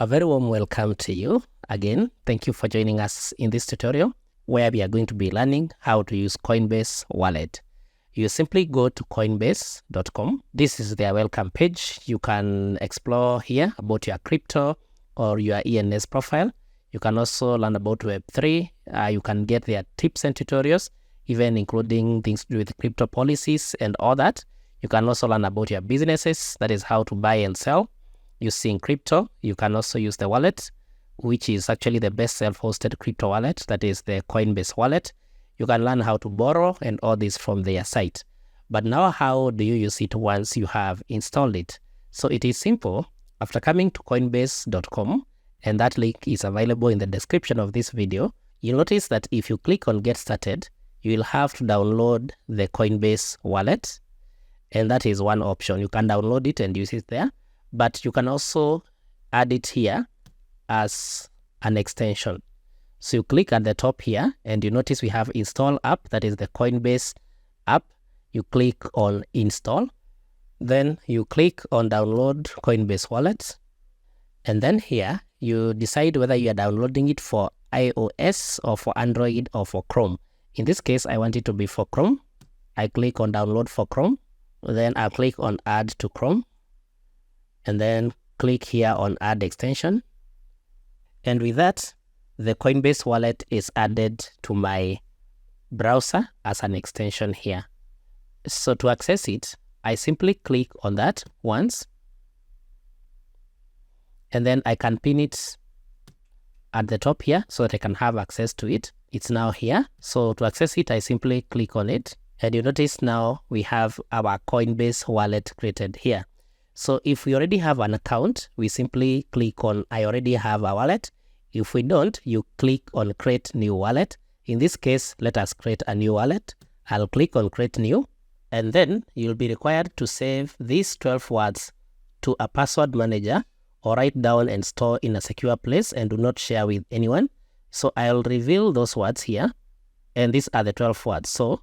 A very warm welcome to you again. Thank you for joining us in this tutorial where we are going to be learning how to use Coinbase Wallet. You simply go to coinbase.com. This is their welcome page. You can explore here about your crypto or your ENS profile. You can also learn about Web3. You can get their tips and tutorials, even including things to do with crypto policies and all that. You can also learn about your businesses, that is how to buy and sell using crypto. You can also use the wallet, which is actually the best self-hosted crypto wallet, that is the Coinbase Wallet. You can learn how to borrow and all this from their site. But now how do you use it once you have installed it? So it is simple. After coming to coinbase.com, and that link is available in the description of this video, you'll notice that if you click on Get Started, you will have to download the Coinbase Wallet. And that is one option. You can download it and use it there. But you can also add it here as an extension. So you click at the top here and you notice we have install app, that is the Coinbase app. You click on install, then you click on download Coinbase Wallet. And then here you decide whether you are downloading it for iOS or for Android or for Chrome. In this case, I want it to be for Chrome. I click on download for Chrome. Then I'll click on add to Chrome. And then click here on add extension. And with that, the Coinbase Wallet is added to my browser as an extension here. So to access it, I simply click on that once. And then I can pin it at the top here so that I can have access to it. It's now here. So to access it, I simply click on it. And you notice now we have our Coinbase Wallet created here. So if we already have an account, we simply click on I already have a wallet. If we don't, you click on create new wallet. In this case, let us create a new wallet. I'll click on create new, and then you'll be required to save these 12 words to a password manager or write down and store in a secure place and do not share with anyone. So I'll reveal those words here, and these are the 12 words. So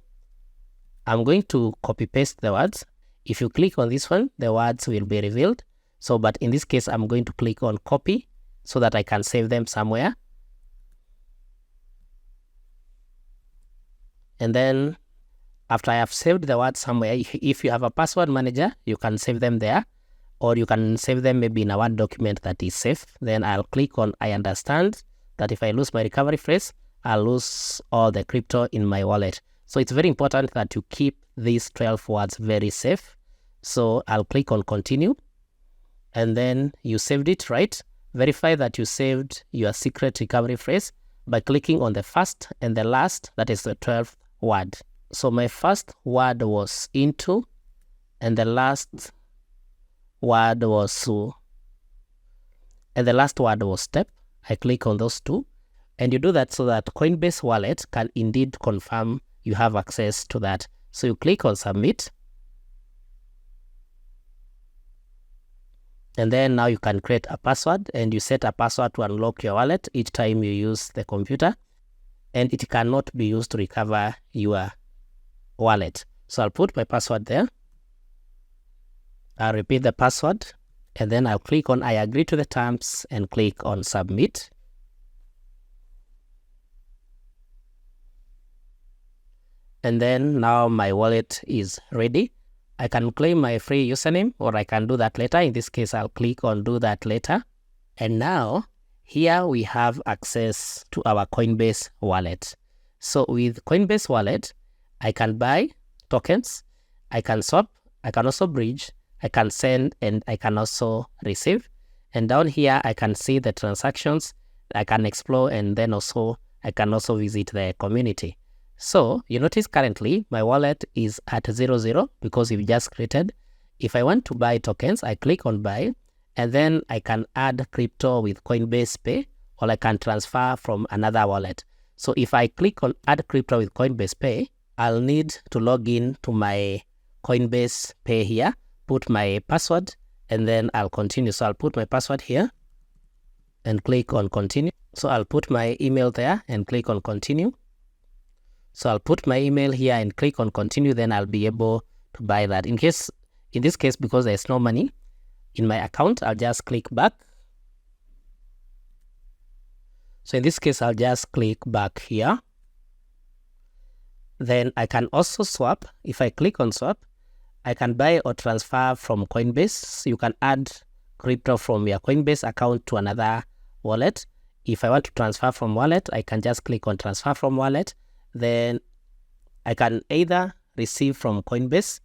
I'm going to copy paste the words. If you click on this one, the words will be revealed. So, but in this case, I'm going to click on copy so that I can save them somewhere. And then after I have saved the words somewhere, if you have a password manager, you can save them there, or you can save them maybe in a Word document that is safe. Then I'll click on I understand that if I lose my recovery phrase, I'll lose all the crypto in my wallet. So it's very important that you keep these 12 words very safe. So I'll click on continue, and then you saved it, right? Verify that you saved your secret recovery phrase by clicking on the first and the last, that is the 12th word. So my first word was into, and the last word was su, and the last word was step. I click on those two, and you do that so that Coinbase Wallet can indeed confirm you have access to that. So you click on submit. And then now you can create a password, and you set a password to unlock your wallet each time you use the computer. And it cannot be used to recover your wallet. So I'll put my password there. I'll repeat the password, and then I'll click on I agree to the terms and click on submit. And then now my wallet is ready. I can claim my free username, or I can do that later. In this case, I'll click on do that later. And now here we have access to our Coinbase Wallet. So with Coinbase Wallet, I can buy tokens, I can swap, I can also bridge, I can send, and I can also receive. And down here, I can see the transactions, I can explore, and then also I can also visit the community. So you notice currently my wallet is at 00 because we've just created. If I want to buy tokens, I click on buy, and then I can add crypto with Coinbase Pay, or I can transfer from another wallet. So if I click on add crypto with Coinbase Pay, I'll need to log in to my Coinbase Pay here, put my password, and then I'll continue. So I'll put my password here and click on continue. So I'll put my email there and click on continue. So I'll put my email here and click on continue, then I'll be able to buy that. In this case, because there's no money in my account, I'll just click back So in this case, I'll just click back here. Then I can also swap. If I click on swap, I can buy or transfer from Coinbase. You can add crypto from your Coinbase account to another wallet. If I want to transfer from wallet, I can just click on transfer from wallet. Then I can either receive from Coinbase,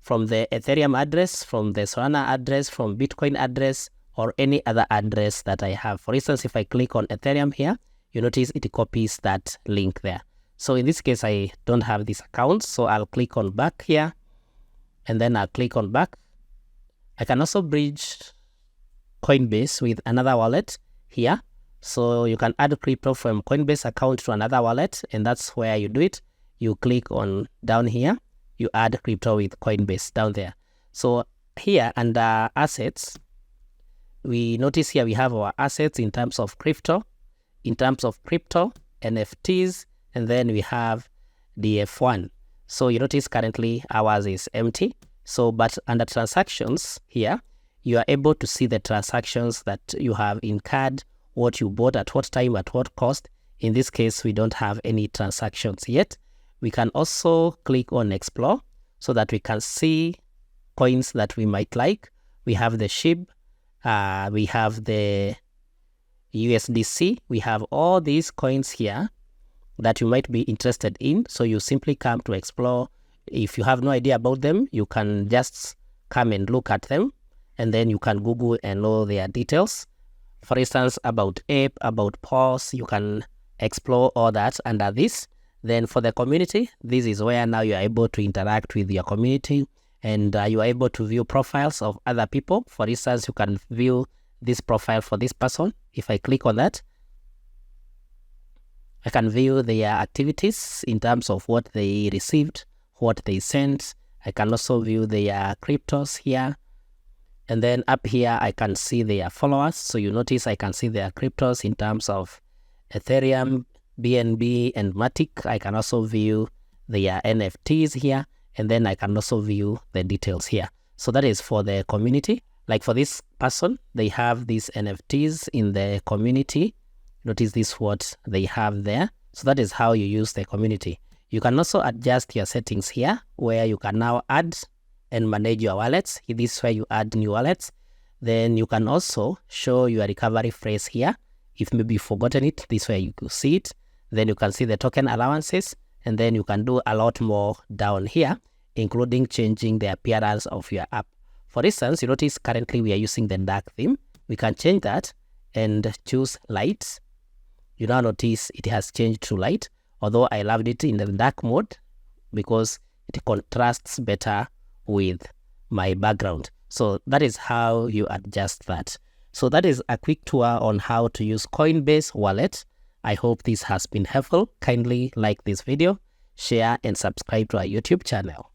from the Ethereum address, from the Solana address, from Bitcoin address, or any other address that I have. For instance, if I click on Ethereum here, you notice it copies that link there. So in this case, I don't have this account, so I'll click on back here, and then I'll click on back. I can also bridge Coinbase with another wallet here. So you can add crypto from Coinbase account to another wallet, and that's where you do it. You click on down here, you add crypto with Coinbase down there. So here under assets, we notice here we have our assets in terms of crypto, NFTs, and then we have the F1. So you notice currently ours is empty. So, but under transactions here, you are able to see the transactions that you have incurred, what you bought at what time, at what cost. In this case, we don't have any transactions yet. We can also click on explore so that we can see coins that we might like. We have the SHIB, we have the USDC, we have all these coins here that you might be interested in. So you simply come to explore. If you have no idea about them, you can just come and look at them, and then you can Google and know their details. For instance, about ape, about pause, you can explore all that under this. Then for the community, this is where now you are able to interact with your community, and you are able to view profiles of other people. For instance, you can view this profile for this person. If I click on that, I can view their activities in terms of what they received, what they sent. I can also view their cryptos here. And then up here, I can see their followers. So you notice I can see their cryptos in terms of Ethereum, BNB, and Matic. I can also view their NFTs here. And then I can also view the details here. So that is for the community. Like for this person, they have these NFTs in the community. Notice this what they have there. So that is how you use the community. You can also adjust your settings here, where you can now add and manage your wallets. This is where you add new wallets. Then you can also show your recovery phrase here. If maybe you've forgotten it, this is where you can see it. Then you can see the token allowances, and then you can do a lot more down here, including changing the appearance of your app. For instance, you notice currently we are using the dark theme. We can change that and choose light. You now notice it has changed to light, although I loved it in the dark mode because it contrasts better with my background. So that is how you adjust that. So that is a quick tour on how to use Coinbase Wallet. I hope this has been helpful. Kindly like this video, share, and subscribe to our YouTube channel.